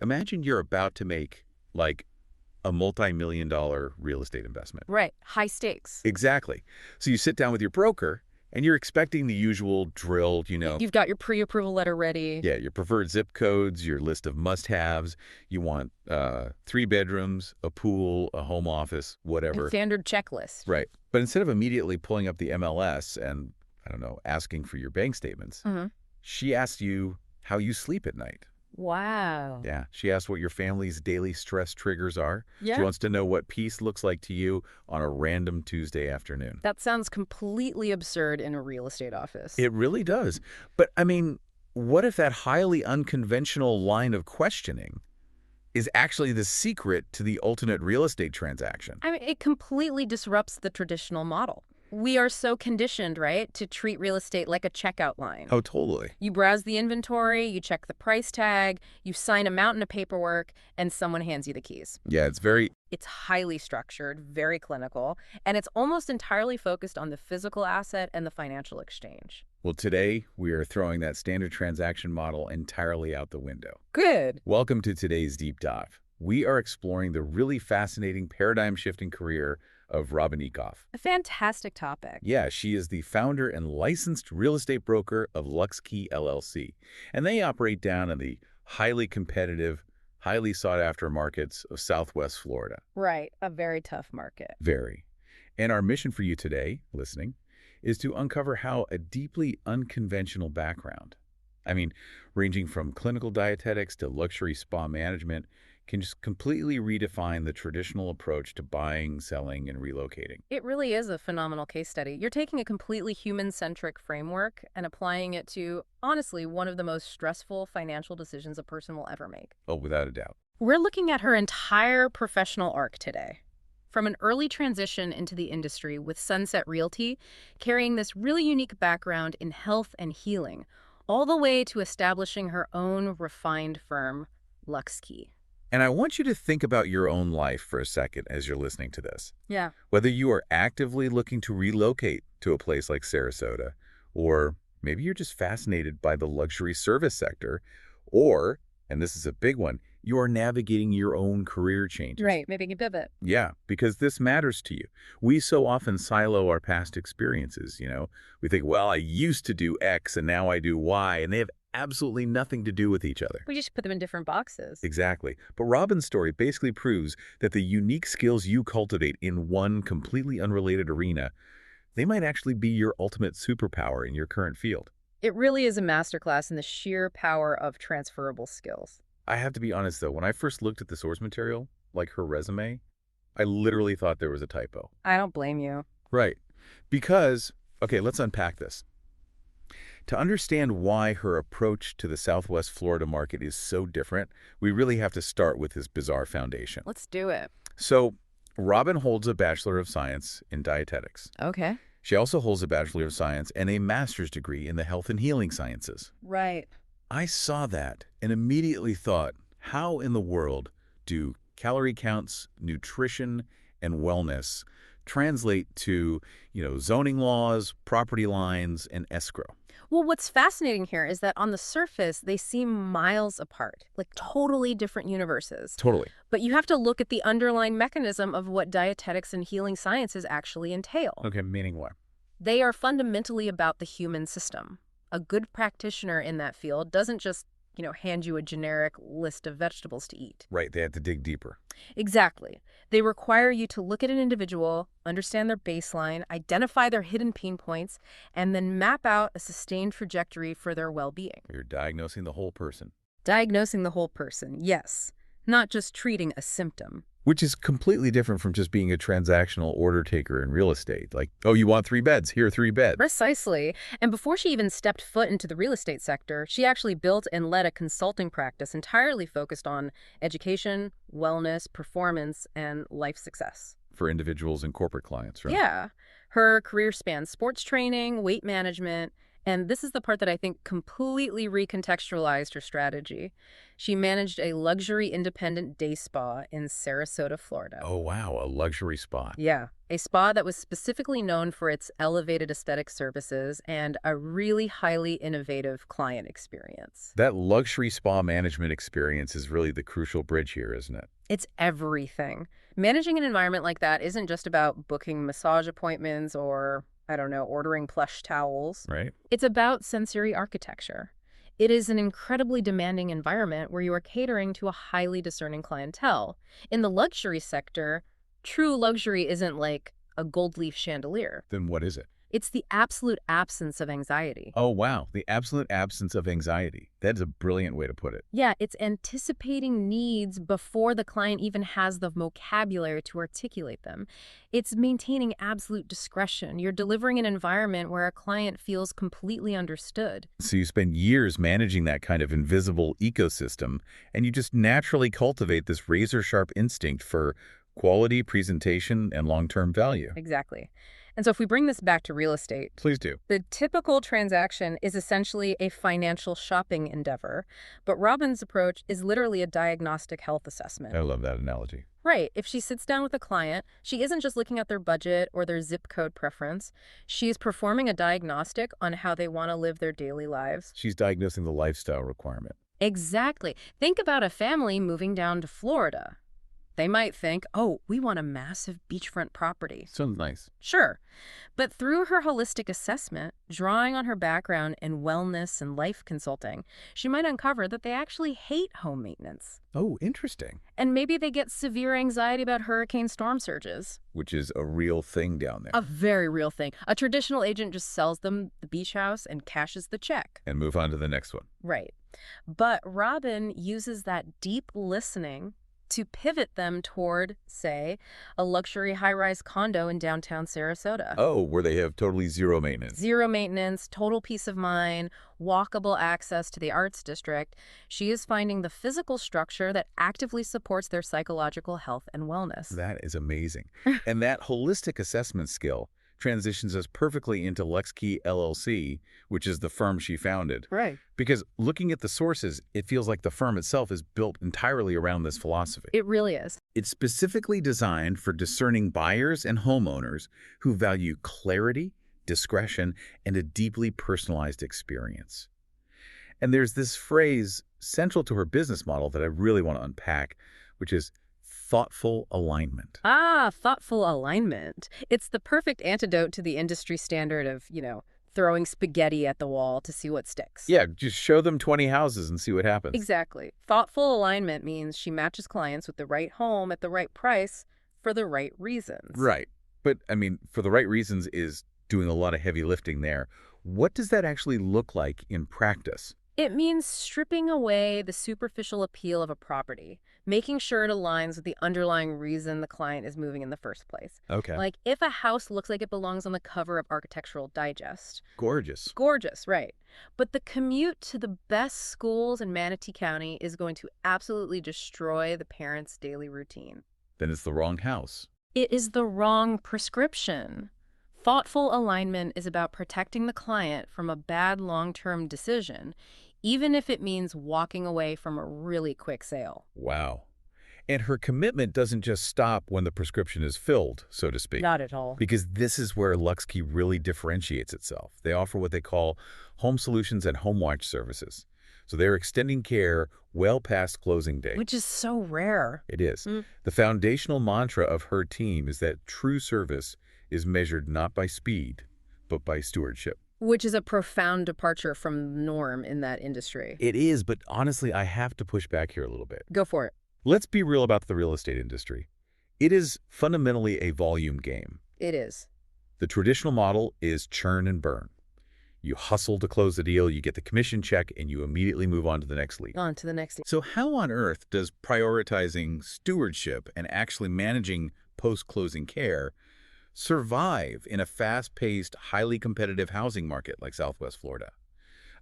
Imagine you're about to make, like, a multi-million dollar real estate investment. Right. High stakes. Exactly. So you sit down with your broker, and you're expecting the usual drilled, You've got your pre-approval letter ready. yeah, your preferred zip codes, your list of must-haves. You want 3 bedrooms, a pool, a home office, A whatever. standard checklist. Right. But instead of immediately pulling up the MLS and, I don't know, asking for your bank statements, Mm-hmm. she asks you how you sleep at night. Wow. Yeah. She asks what your family's daily stress triggers are. She Yeah. wants to know what peace looks like to you on a random Tuesday afternoon. That sounds completely absurd in a real estate office. It really does. But, I mean, what if that highly unconventional line of questioning is actually the secret to the ultimate real estate transaction? I mean, it completely disrupts the traditional model. We are so conditioned, right, to treat real estate like a checkout line. Oh, totally. You browse the inventory, you check the price tag, you sign a mountain of paperwork, and someone hands you the keys. Yeah, it's very, It's highly structured, very clinical, and it's almost entirely focused on the physical asset and the financial exchange. well, today we are throwing that standard transaction model entirely out the window. Good. Welcome to today's deep dive. We are exploring the really fascinating paradigm-shifting career of Robin Eekoff. A fantastic topic. Yeah, she is the founder and licensed real estate broker of LuxeKey LLC, and they operate down in the highly competitive, highly sought-after markets of Southwest Florida. Right, a very tough market. Very. And our mission for you today, listening, is to uncover how a deeply unconventional background, I mean, ranging from clinical dietetics to luxury spa management, can just completely redefine the traditional approach to buying, selling, and relocating. It really is a phenomenal case study. You're taking a completely human-centric framework and applying it to, honestly, one of the most stressful financial decisions a person will ever make. Oh, without a doubt. We're looking at her entire professional arc today. From an early transition into the industry with Sunset Realty, carrying this really unique background in health and healing, all the way to establishing her own refined firm, LuxeKey. And I want you to think about your own life for a second as you're listening to this. Yeah. Whether you are actively looking to relocate to a place like Sarasota, or maybe you're just fascinated by the luxury service sector, or, and this is a big one, you are navigating your own career changes. Right, maybe a pivot. Yeah, because this matters to you. We so often silo our past experiences, We think, well, I used to do X and now I do Y, and they have absolutely nothing to do with each other. We just put them in different boxes. Exactly. But Robin's story basically proves that the unique skills you cultivate in one completely unrelated arena, they might actually be your ultimate superpower in your current field. It really is a masterclass in the sheer power of transferable skills. I have to be honest, though, when I first looked at the source material, like her resume, I literally thought there was a typo. I don't blame you. Right. Because, okay, let's unpack this. To understand why her approach to the Southwest Florida market is so different, we really have to start with this bizarre foundation. Let's do it. So, Robin holds a Bachelor of Science in Dietetics. Okay. She also holds a Bachelor of Science and a Master's degree in the Health and Healing Sciences. Right. I saw that and immediately thought, how in the world do calorie counts, nutrition, and wellness translate to, zoning laws, property lines, and escrow? Well, what's fascinating here is that on the surface, they seem miles apart, like totally different universes. Totally. But you have to look at the underlying mechanism of what dietetics and healing sciences actually entail. Okay, meaning what? They are fundamentally about the human system. A good practitioner in that field doesn't just, hand you a generic list of vegetables to eat. Right, they had to dig deeper. Exactly. They require you to look at an individual, understand their baseline, identify their hidden pain points, and then map out a sustained trajectory for their well-being. You're diagnosing the whole person. Diagnosing the whole person, yes. Not just treating a symptom. Which is completely different from just being a transactional order taker in real estate. Like, oh, you want 3 beds? Here are 3 beds. Precisely. And before she even stepped foot into the real estate sector, she actually built and led a consulting practice entirely focused on education, wellness, performance, and life success. For individuals and corporate clients, right? Yeah. Her career spans sports training, weight management, And this is the part that I think completely recontextualized her strategy. She managed a luxury independent day spa in Sarasota, Florida. Oh, wow, a luxury spa. Yeah, a spa that was specifically known for its elevated aesthetic services and a really highly innovative client experience. That luxury spa management experience is really the crucial bridge here, isn't it? It's everything. Managing an environment like that isn't just about booking massage appointments or, I don't know, ordering plush towels. Right? It's about sensory architecture. It is an incredibly demanding environment where you are catering to a highly discerning clientele. In the luxury sector, true luxury isn't like a gold leaf chandelier. Then what is it? It's the absolute absence of anxiety. Oh, wow, the absolute absence of anxiety. That's a brilliant way to put it. Yeah, it's anticipating needs before the client even has the vocabulary to articulate them. It's maintaining absolute discretion. You're delivering an environment where a client feels completely understood. So you spend years managing that kind of invisible ecosystem, and you just naturally cultivate this razor-sharp instinct for quality, presentation, and long-term value. Exactly. And so if we bring this back to real estate, Please do. the typical transaction is essentially a financial shopping endeavor, but Robin's approach is literally a diagnostic health assessment. I love that analogy. Right. If she sits down with a client, she isn't just looking at their budget or their zip code preference. She's performing a diagnostic on how they want to live their daily lives. She's diagnosing the lifestyle requirement. Exactly. Think about a family moving down to Florida. They might think, oh, we want a massive beachfront property. Sounds nice. Sure. But through her holistic assessment, drawing on her background in wellness and life consulting, she might uncover that they actually hate home maintenance. Oh, interesting. And maybe they get severe anxiety about hurricane storm surges. Which is a real thing down there. A very real thing. A traditional agent just sells them the beach house and cashes the check. And move on to the next one. Right. But Robin uses that deep listening to pivot them toward, say, a luxury high-rise condo in downtown Sarasota. Oh, where they have totally zero maintenance. Zero maintenance, total peace of mind, walkable access to the arts district. She is finding the physical structure that actively supports their psychological health and wellness. That is amazing. And that holistic assessment skill transitions us perfectly into LuxeKey LLC, which is the firm she founded. Right. Because looking at the sources, it feels like the firm itself is built entirely around this philosophy. It really is. It's specifically designed for discerning buyers and homeowners who value clarity, discretion, and a deeply personalized experience. And there's this phrase central to her business model that I really want to unpack, which is thoughtful alignment. Ah, thoughtful alignment. It's the perfect antidote to the industry standard of, throwing spaghetti at the wall to see what sticks. Yeah, just show them 20 houses and see what happens. Exactly. Thoughtful alignment means she matches clients with the right home at the right price for the right reasons. Right. But, I mean, for the right reasons is doing a lot of heavy lifting there. What does that actually look like in practice? It means stripping away the superficial appeal of a property, making sure it aligns with the underlying reason the client is moving in the first place. Okay. Like if a house looks like it belongs on the cover of Architectural Digest. Gorgeous. Gorgeous, right. But the commute to the best schools in Manatee County is going to absolutely destroy the parents' daily routine. Then it's the wrong house. It is the wrong prescription. Thoughtful alignment is about protecting the client from a bad long-term decision, even if it means walking away from a really quick sale. Wow. And her commitment doesn't just stop when the prescription is filled, so to speak. Not at all. Because this is where LuxeKey really differentiates itself. They offer what they call home solutions and home watch services. So they're extending care well past closing date. Which is so rare. It is. The foundational mantra of her team is that true service is measured not by speed, but by stewardship. Which is a profound departure from the norm in that industry. It is, but honestly, I have to push back here a little bit. Go for it. Let's be real about the real estate industry. It is fundamentally a volume game. It is. The traditional model is churn and burn. You hustle to close the deal, you get the commission check, and you immediately move on to the next lead. On to the next. So how on earth does prioritizing stewardship and actually managing post-closing care survive in a fast-paced, highly competitive housing market like Southwest Florida?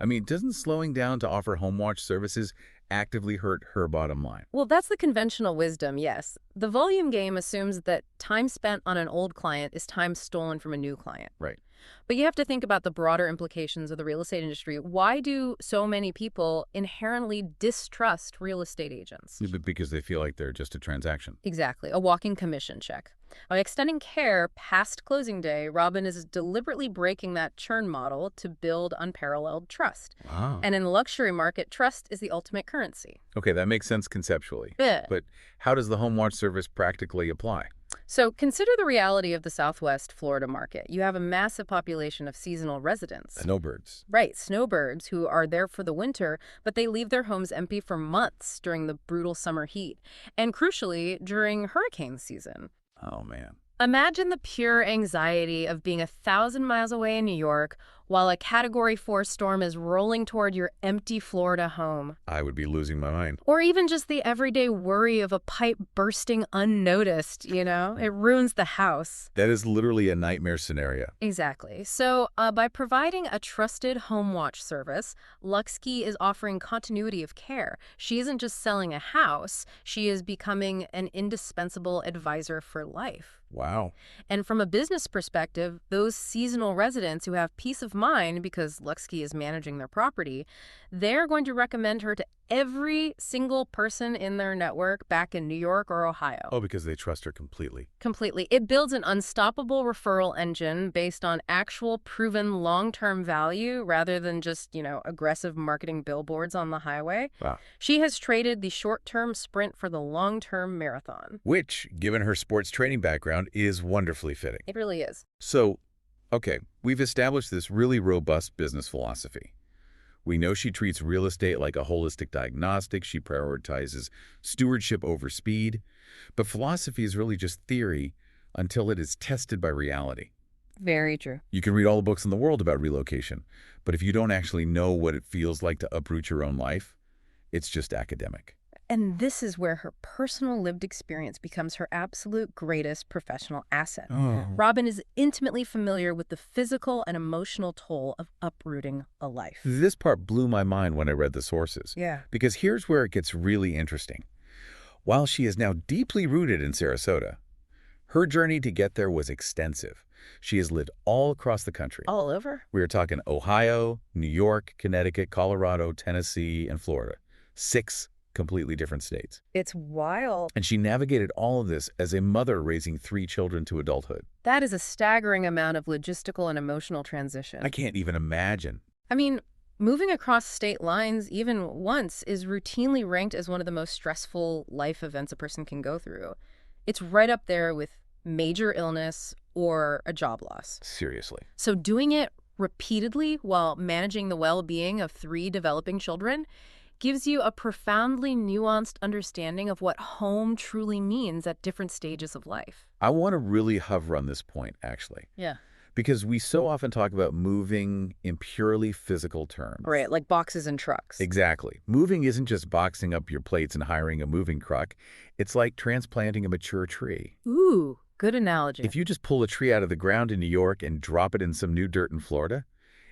I mean, doesn't slowing down to offer home watch services actively hurt her bottom line? Well, that's the conventional wisdom, yes. The volume game assumes that time spent on an old client is time stolen from a new client. Right. But you have to think about the broader implications of the real estate industry. Why do so many people inherently distrust real estate agents? Because they feel like they're just a transaction. Exactly, a walking commission check. By extending care past closing day, Robin is deliberately breaking that churn model to build unparalleled trust. Wow. And in the luxury market, trust is the ultimate currency. Okay, that makes sense conceptually. Yeah. But how does the home watch service practically apply? So consider the reality of the Southwest Florida market. You have a massive population of seasonal residents. Snowbirds. Right, snowbirds who are there for the winter, but they leave their homes empty for months during the brutal summer heat. And crucially, during hurricane season. Oh, man. Imagine the pure anxiety of being 1,000 miles away in New York while a Category 4 storm is rolling toward your empty Florida home. I would be losing my mind. Or even just the everyday worry of a pipe bursting unnoticed, It ruins the house. That is literally a nightmare scenario. Exactly. So by providing a trusted home watch service, LuxeKey is offering continuity of care. She isn't just selling a house, she is becoming an indispensable advisor for life. Wow. And from a business perspective, those seasonal residents who have peace of mind because LuxeKey is managing their property, they're going to recommend her to every single person in their network back in New York or Ohio. Oh, because they trust her completely. Completely. It builds an unstoppable referral engine based on actual proven long-term value rather than just, aggressive marketing billboards on the highway. Wow. She has traded the short-term sprint for the long-term marathon. Which, given her sports training background, is wonderfully fitting. It really is. So, okay, we've established this really robust business philosophy. We know she treats real estate like a holistic diagnostic. She prioritizes stewardship over speed. But philosophy is really just theory until it is tested by reality. Very true. You can read all the books in the world about relocation, but if you don't actually know what it feels like to uproot your own life, it's just academic. And this is where her personal lived experience becomes her absolute greatest professional asset. Oh. Robin is intimately familiar with the physical and emotional toll of uprooting a life. This part blew my mind when I read the sources. Yeah. Because here's where it gets really interesting. While she is now deeply rooted in Sarasota, her journey to get there was extensive. She has lived all across the country. All over? We are talking Ohio, New York, Connecticut, Colorado, Tennessee, and Florida. 6 completely different states. It's wild. And she navigated all of this as a mother raising 3 children to adulthood. That is a staggering amount of logistical and emotional transition. I can't even imagine. I mean, moving across state lines even once is routinely ranked as one of the most stressful life events a person can go through. It's right up there with major illness or a job loss. Seriously. So doing it repeatedly while managing the well-being of 3 developing children gives you a profoundly nuanced understanding of what home truly means at different stages of life. I want to really hover on this point, actually. Yeah. Because we so often talk about moving in purely physical terms. Right, like boxes and trucks. Exactly. Moving isn't just boxing up your plates and hiring a moving truck. It's like transplanting a mature tree. Ooh, good analogy. If you just pull a tree out of the ground in New York and drop it in some new dirt in Florida,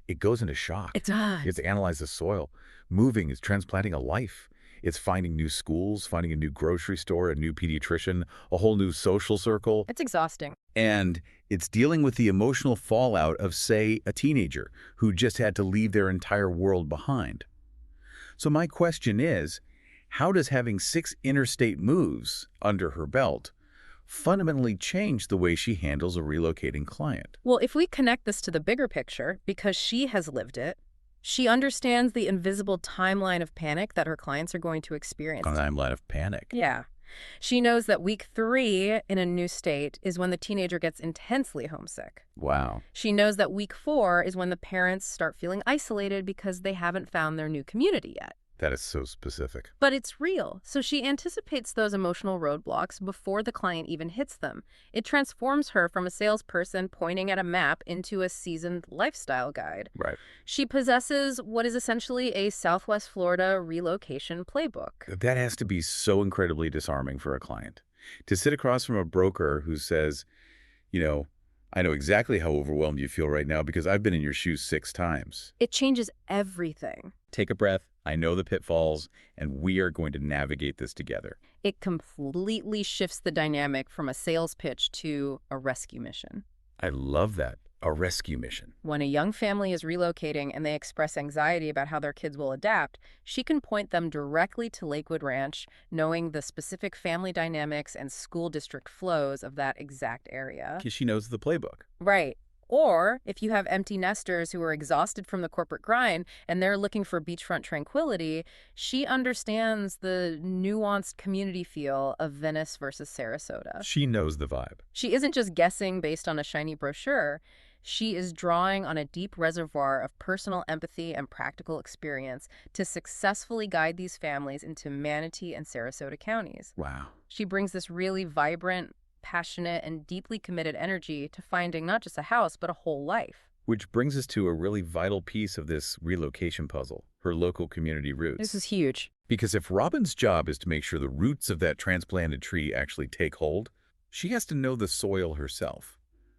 it goes into shock. It does. You have to analyze the soil. Moving is transplanting a life. It's finding new schools, finding a new grocery store, a new pediatrician, a whole new social circle. It's exhausting. And it's dealing with the emotional fallout of, say, a teenager who just had to leave their entire world behind. So my question is, how does having 6 interstate moves under her belt fundamentally change the way she handles a relocating client? Well, if we connect this to the bigger picture, because she has lived it, she understands the invisible timeline of panic that her clients are going to experience. A timeline of panic. Yeah. She knows that week 3 in a new state is when the teenager gets intensely homesick. Wow. She knows that week 4 is when the parents start feeling isolated because they haven't found their new community yet. That is so specific. But it's real, so she anticipates those emotional roadblocks before the client even hits them. It transforms her from a salesperson pointing at a map into a seasoned lifestyle guide. Right. She possesses what is essentially a Southwest Florida relocation playbook. That has to be so incredibly disarming for a client. To sit across from a broker who says, I know exactly how overwhelmed you feel right now because I've been in your shoes 6 times. It changes everything. Take a breath. I know the pitfalls, and we are going to navigate this together. It completely shifts the dynamic from a sales pitch to a rescue mission. I love that. A rescue mission. When a young family is relocating and they express anxiety about how their kids will adapt, she can point them directly to Lakewood Ranch, knowing the specific family dynamics and school district flows of that exact area. Because she knows the playbook. Right. Or if you have empty nesters who are exhausted from the corporate grind and they're looking for beachfront tranquility, she understands the nuanced community feel of Venice versus Sarasota. She knows the vibe. She isn't just guessing based on a shiny brochure. She is drawing on a deep reservoir of personal empathy and practical experience to successfully guide these families into Manatee and Sarasota counties. Wow. She brings this really vibrant, passionate, and deeply committed energy to finding not just a house, but a whole life. Which brings us to a really vital piece of this relocation puzzle, her local community roots. This is huge. Because if Robin's job is to make sure the roots of that transplanted tree actually take hold, she has to know the soil herself.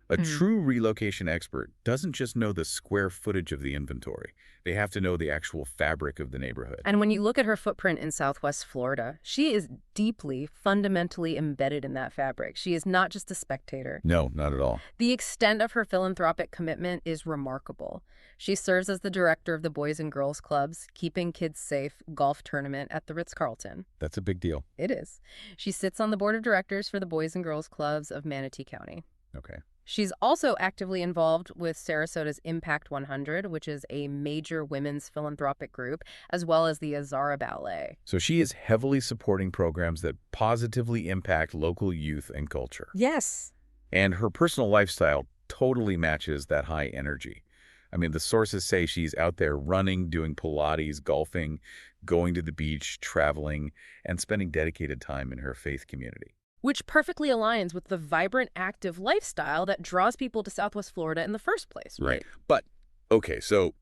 A true relocation expert doesn't just know the square footage of the inventory. They have to know the actual fabric of the neighborhood. And when you look at her footprint in Southwest Florida, she is deeply, fundamentally embedded in that fabric. She is not just a spectator. No, not at all. The extent of her philanthropic commitment is remarkable. She serves as the director of the Boys and Girls Club's Keeping Kids Safe golf tournament at the Ritz-Carlton. That's a big deal. It is. She sits on the board of directors for the Boys and Girls Clubs of Manatee County. Okay. She's also actively involved with Sarasota's Impact 100, which is a major women's philanthropic group, as well as the Azara Ballet. So she is heavily supporting programs that positively impact local youth and culture. Yes. And her personal lifestyle totally matches that high energy. I mean, the sources say she's out there running, doing Pilates, golfing, going to the beach, traveling, and spending dedicated time in her faith community. Which perfectly aligns with the vibrant, active lifestyle that draws people to Southwest Florida in the first place. Right. But, okay, so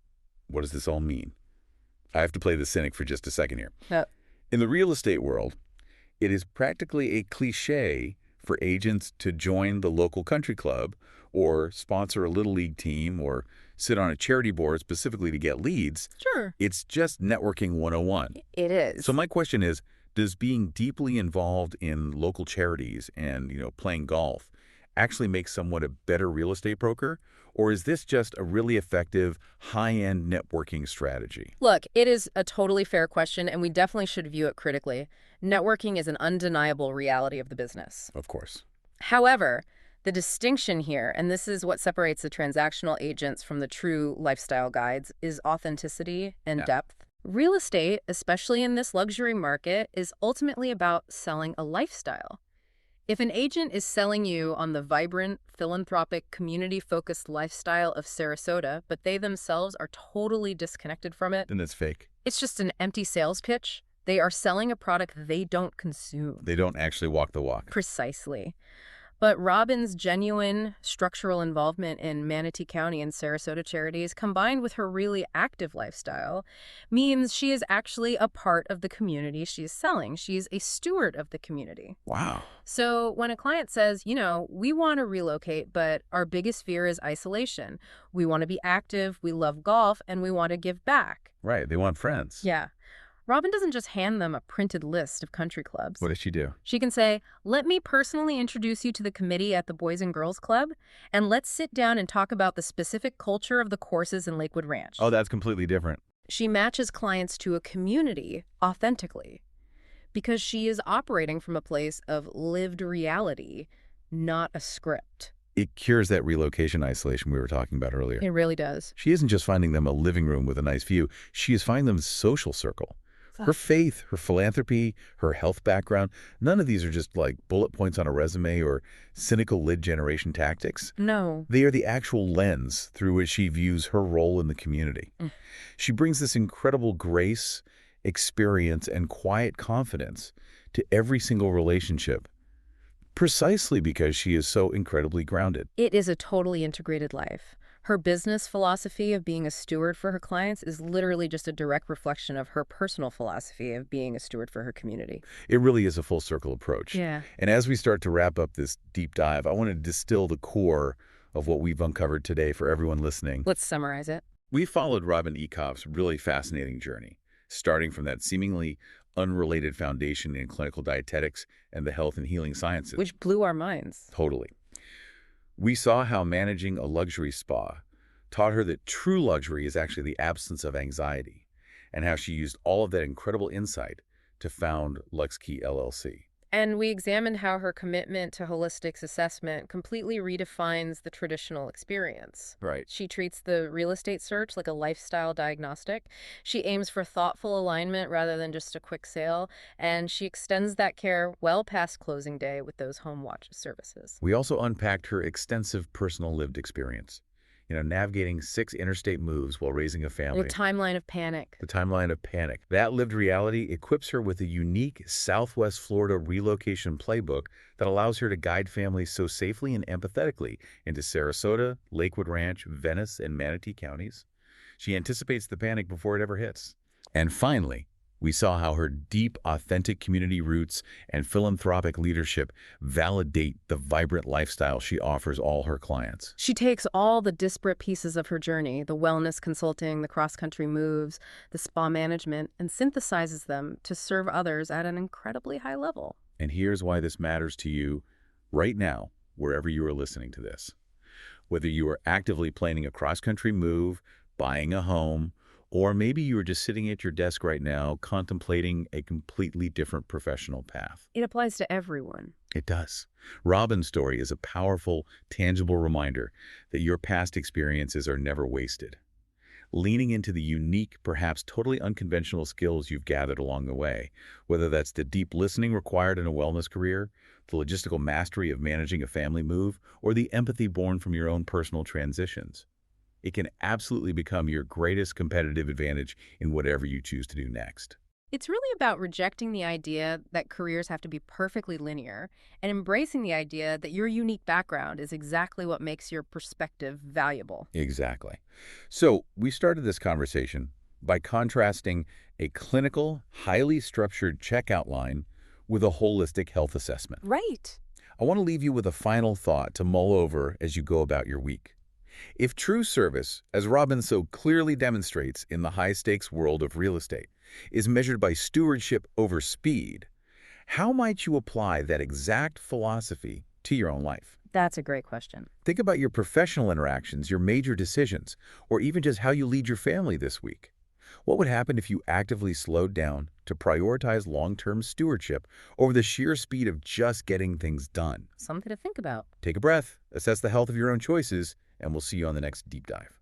what does this all mean? I have to play the cynic for just a second here. In the real estate world, it is practically a cliche for agents to join the local country club or sponsor a little league team or sit on a charity board specifically to get leads. Sure. It's just networking 101. It is. So my question is, does being deeply involved in local charities and, playing golf actually make someone a better real estate broker? Or is this just a really effective, high-end networking strategy? Look, it is a totally fair question, and we definitely should view it critically. Networking is an undeniable reality of the business. Of course. However, the distinction here, and this is what separates the transactional agents from the true lifestyle guides, is authenticity and depth. Real estate, especially in this luxury market, is ultimately about selling a lifestyle. If an agent is selling you on the vibrant, philanthropic, community-focused lifestyle of Sarasota, but they themselves are totally disconnected from it, Then it's fake. it's just an empty sales pitch. They are selling a product they don't consume. They don't actually walk the walk. Precisely. But Robin's genuine structural involvement in Manatee County and Sarasota charities, combined with her really active lifestyle, means she is actually a part of the community she's selling. She's a steward of the community. Wow. So when a client says, we want to relocate, but our biggest fear is isolation. We want to be active, we love golf, and we want to give back. Right. They want friends. Yeah. Robin doesn't just hand them a printed list of country clubs. What does she do? She can say, let me personally introduce you to the committee at the Boys and Girls Club, and let's sit down and talk about the specific culture of the courses in Lakewood Ranch. Oh, that's completely different. She matches clients to a community authentically because she is operating from a place of lived reality, not a script. It cures that relocation isolation we were talking about earlier. It really does. She isn't just finding them a living room with a nice view. She is finding them a social circle. Her faith, her philanthropy, her health background, none of these are just like bullet points on a resume or cynical lead generation tactics. No. They are the actual lens through which she views her role in the community. She brings this incredible grace, experience, and quiet confidence to every single relationship, precisely because she is so incredibly grounded. It is a totally integrated life. Her business philosophy of being a steward for her clients is literally just a direct reflection of her personal philosophy of being a steward for her community. It really is a full circle approach. Yeah. And as we start to wrap up this deep dive, I want to distill the core of what we've uncovered today for everyone listening. Let's summarize it. We followed Robin Eekoff's really fascinating journey, starting from that seemingly unrelated foundation in clinical dietetics and the health and healing sciences. Which blew our minds. Totally. We saw how managing a luxury spa taught her that true luxury is actually the absence of anxiety, and how she used all of that incredible insight to found LuxeKey LLC. And we examined how her commitment to holistic assessment completely redefines the traditional experience. Right. She treats the real estate search like a lifestyle diagnostic. She aims for thoughtful alignment rather than just a quick sale, and she extends that care well past closing day with those home watch services. We also unpacked her extensive personal lived experience, navigating 6 interstate moves while raising a The family. timeline of panic. The timeline of panic. That lived reality equips her with a unique Southwest Florida relocation playbook that allows her to guide families so safely and empathetically into Sarasota, Lakewood Ranch, Venice, and Manatee counties. She anticipates the panic before it ever hits. And finally, we saw how her deep, authentic community roots and philanthropic leadership validate the vibrant lifestyle she offers all her clients. She takes all the disparate pieces of her journey, the wellness consulting, the cross-country moves, the spa management, and synthesizes them to serve others at an incredibly high level. And here's why this matters to you right now, wherever you are listening to this. Whether you are actively planning a cross-country move, buying a home, or maybe you are just sitting at your desk right now contemplating a completely different professional path. It applies to everyone. It does. Robin's story is a powerful, tangible reminder that your past experiences are never wasted. Leaning into the unique, perhaps totally unconventional skills you've gathered along the way, whether that's the deep listening required in a wellness career, the logistical mastery of managing a family move, or the empathy born from your own personal transitions. It can absolutely become your greatest competitive advantage in whatever you choose to do next. It's really about rejecting the idea that careers have to be perfectly linear and embracing the idea that your unique background is exactly what makes your perspective valuable. Exactly. So we started this conversation by contrasting a clinical, highly structured checkout line with a holistic health assessment. Right. I want to leave you with a final thought to mull over as you go about your week. If true service, as Robin so clearly demonstrates in the high-stakes world of real estate, is measured by stewardship over speed, how might you apply that exact philosophy to your own life? That's a great question. Think about your professional interactions, your major decisions, or even just how you lead your family this week. What would happen if you actively slowed down to prioritize long-term stewardship over the sheer speed of just getting things done? Something to think about. Take a breath, assess the health of your own choices, and we'll see you on the next deep dive.